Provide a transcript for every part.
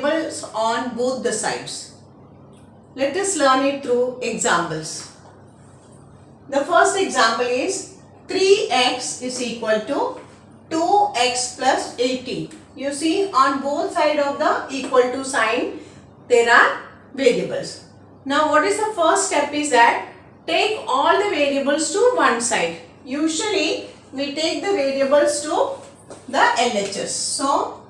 variables on both the sides. Let us learn it through examples. The first example is 3x is equal to 2x plus 18. You see, on both sides of the equal to sign there are variables. Now what is the first step is that take all the variables to one side. Usually we take the variables to the LHS. So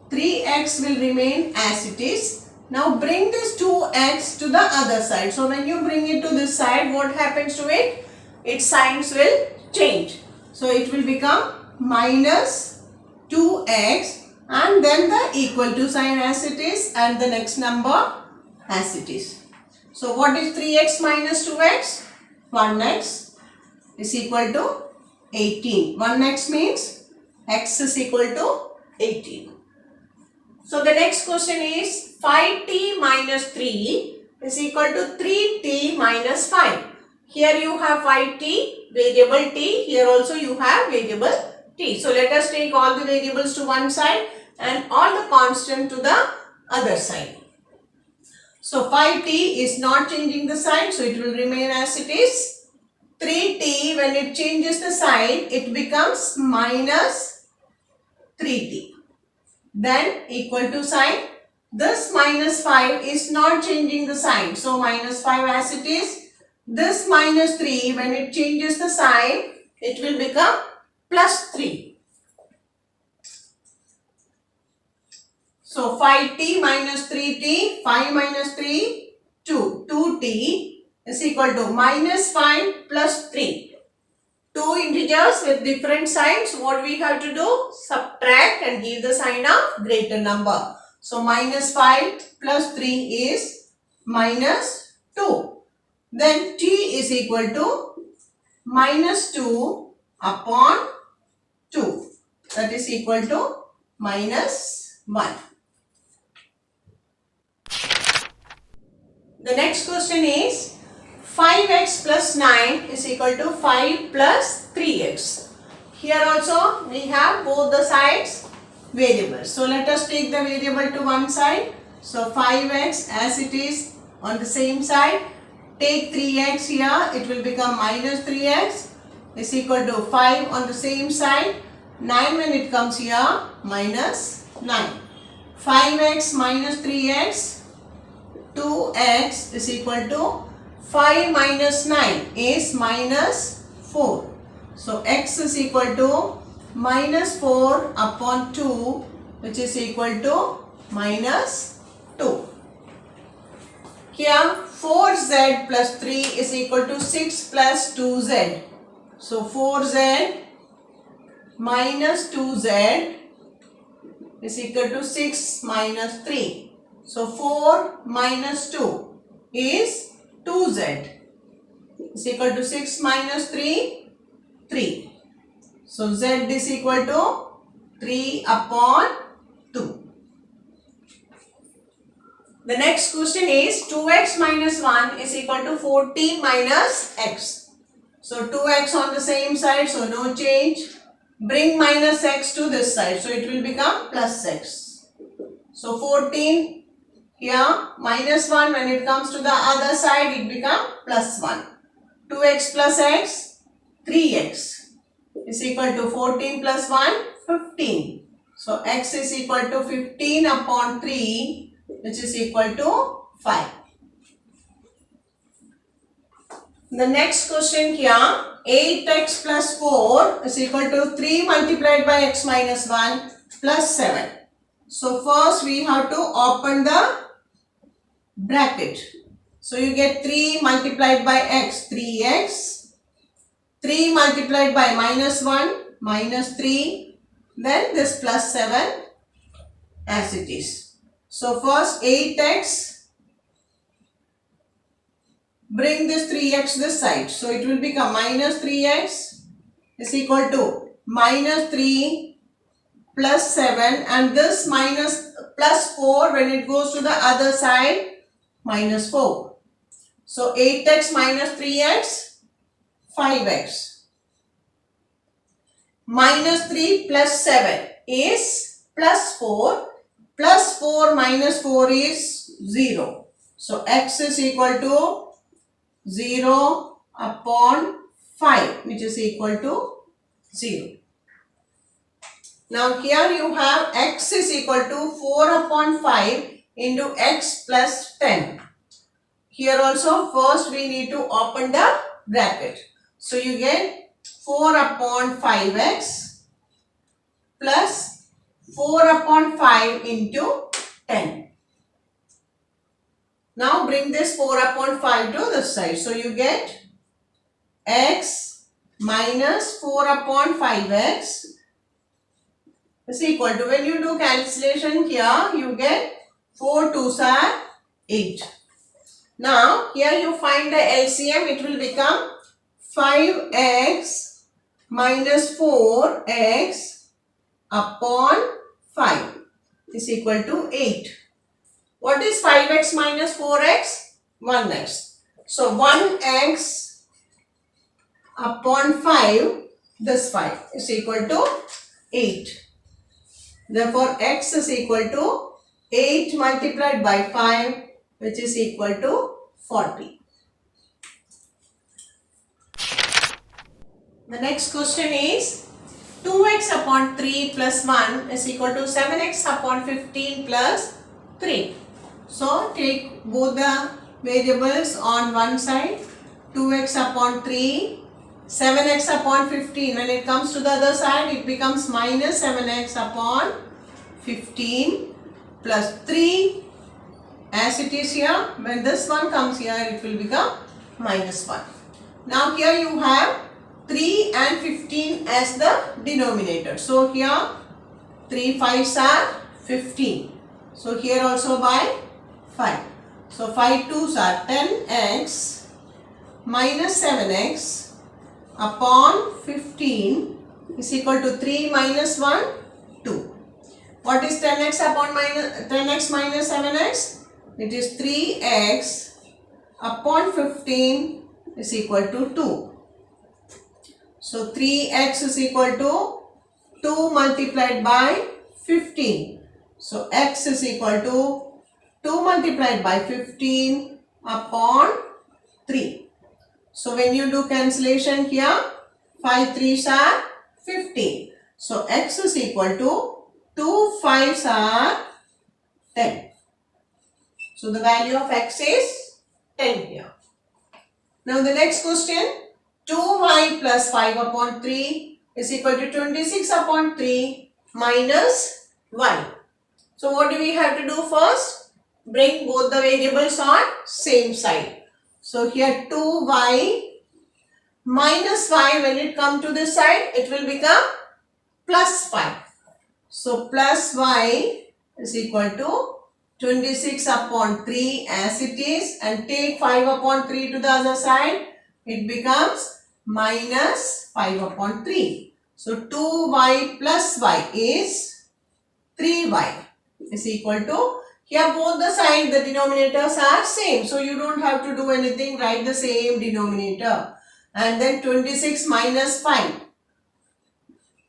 3x will remain as it is. Now bring this 2x to the other side. So when you bring it to this side, what happens to it? Its signs will change. So it will become minus 2x and then the equal to sign as it is and the next number as it is. So what is 3x minus 2x? 1x is equal to 18. 1x means x is equal to 18. So the next question is 5t minus 3 is equal to 3t minus 5. Here you have 5t, variable t. Here also you have variable t. So let us take all the variables to one side and all the constant to the other side. So 5t is not changing the sign, so it will remain as it is. 3t, when it changes the sign, it becomes minus 3t. Then equal to sign. This minus 5 is not changing the sign. So minus 5 as it is. This minus 3, when it changes the sign, it will become plus 3. So 5t minus 3t, 5 minus 3, 2. 2t is equal to minus 5 plus 3. Two integers with different signs, what we have to do? Subtract and give the sign of greater number. So minus 5 plus 3 is minus 2. Then t is equal to minus 2 upon 2. That is equal to minus 1. The next question is 5x plus 9 is equal to 5 plus 3x. Here also we have both the sides variables. So let us take the variable to one side. So 5x as it is on the same side. Take 3x here, it will become minus 3x is equal to 5 on the same side. 9 when it comes here, minus 9. 5x minus 3x, 2x is equal to 5 minus 9 is minus 4. So x is equal to minus 4 upon 2, which is equal to minus 2. Here 4z plus 3 is equal to 6 plus 2z. So 4z minus 2z is equal to 6 minus 3. So 4 minus 2 is 2z is equal to 6 minus 3, 3. So z is equal to 3 upon 2. The next question is 2x minus 1 is equal to 14 minus x. So 2x on the same side, so no change. Bring minus x to this side, so it will become plus x. So 14 here, minus 1 when it comes to the other side, it becomes plus 1. 2x plus x, 3x is equal to 14 plus 1, 15. So x is equal to 15 upon 3, which is equal to 5. The next question here, 8x plus 4 is equal to 3 multiplied by x minus 1 plus 7. So first we have to open the bracket. So you get 3 multiplied by x, 3x. 3 multiplied by minus 1, minus 3. Then this plus 7 as it is. So first 8x. Bring this 3x this side. So it will become minus 3x is equal to minus 3 plus 7, and this minus plus 4 when it goes to the other side, minus 4. So 8x minus 3x, 5x. Minus 3 plus 7 is plus 4. Plus 4 minus 4 is 0. So x is equal to 0 upon 5, which is equal to 0. Now here you have x is equal to 4 upon 5 into x plus 10. Here also first we need to open the bracket. So you get 4 upon 5x plus 4 upon 5 into 10. Now bring this 4 upon 5 to this side. So you get x minus 4 upon 5x is equal to, when you do cancellation here, you get 4 2s are 8. Now here you find the LCM, it will become 5x minus 4x upon 5 is equal to 8. What is 5x minus 4x? 1x. So 1x upon 5, this 5 is equal to 8. Therefore, x is equal to 8 multiplied by 5, which is equal to 40. The next question is 2x upon 3 plus 1 is equal to 7x upon 15 plus 3. So, take both the variables on one side, 2x upon 3, 7x upon 15. When it comes to the other side, it becomes minus 7x upon 15 plus 3 as it is here. When this one comes here, it will become minus 1. Now here you have 3 and 15 as the denominator. So here 3 5s are 15. So here also by 5. So 5 2s are 10x minus 7x upon 15 is equal to 3 minus 1, 2. What is 10x upon 10x minus 7x? It is 3x upon 15 is equal to 2. So 3x is equal to 2 multiplied by 15. So x is equal to 2 multiplied by 15 upon 3. So when you do cancellation here, 5 3s are 15. So x is equal to 2 5s are 10. So the value of x is 10 here. Now the next question, 2y plus 5 upon 3 is equal to 26 upon 3 minus y. So what do we have to do first? Bring both the variables on same side. So here 2y minus 5, when it comes to this side, it will become plus 5. So plus y is equal to 26 upon 3 as it is, and take 5 upon 3 to the other side, it becomes minus 5 upon 3. So 2y plus y is 3y is equal to, here both the sides, the denominators are same. So you don't have to do anything, write the same denominator. And then 26 minus 5.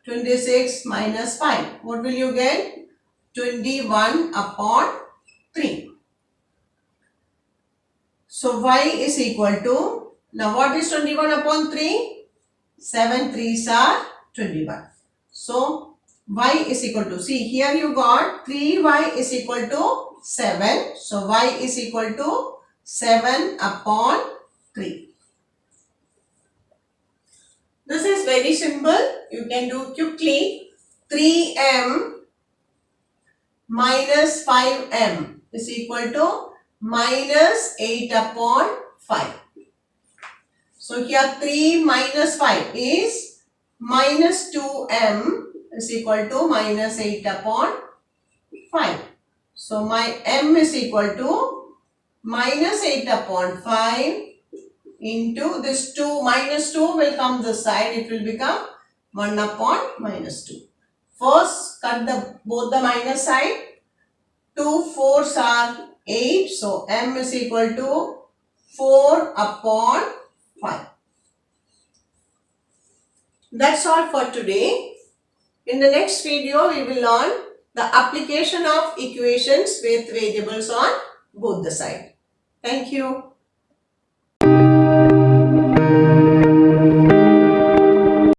26 minus 5. What will you get? 21 upon 3. So y is equal to, now what is 21 upon 3? 7 3s are 21. So y is equal to, see here you got 3y is equal to 7. So y is equal to 7 upon 3. This is very simple. You can do quickly. 3m minus 5m is equal to minus 8 upon 5. So here 3 minus 5 is minus 2m is equal to minus 8 upon 5. So my m is equal to minus 8 upon 5 into this 2, minus 2 will come this side, it will become 1 upon minus 2. First cut both the minus side, 2 4s are 8, so m is equal to 4 upon 5. That's all for today. In the next video we will learn the application of equations with variables on both the side. Thank you.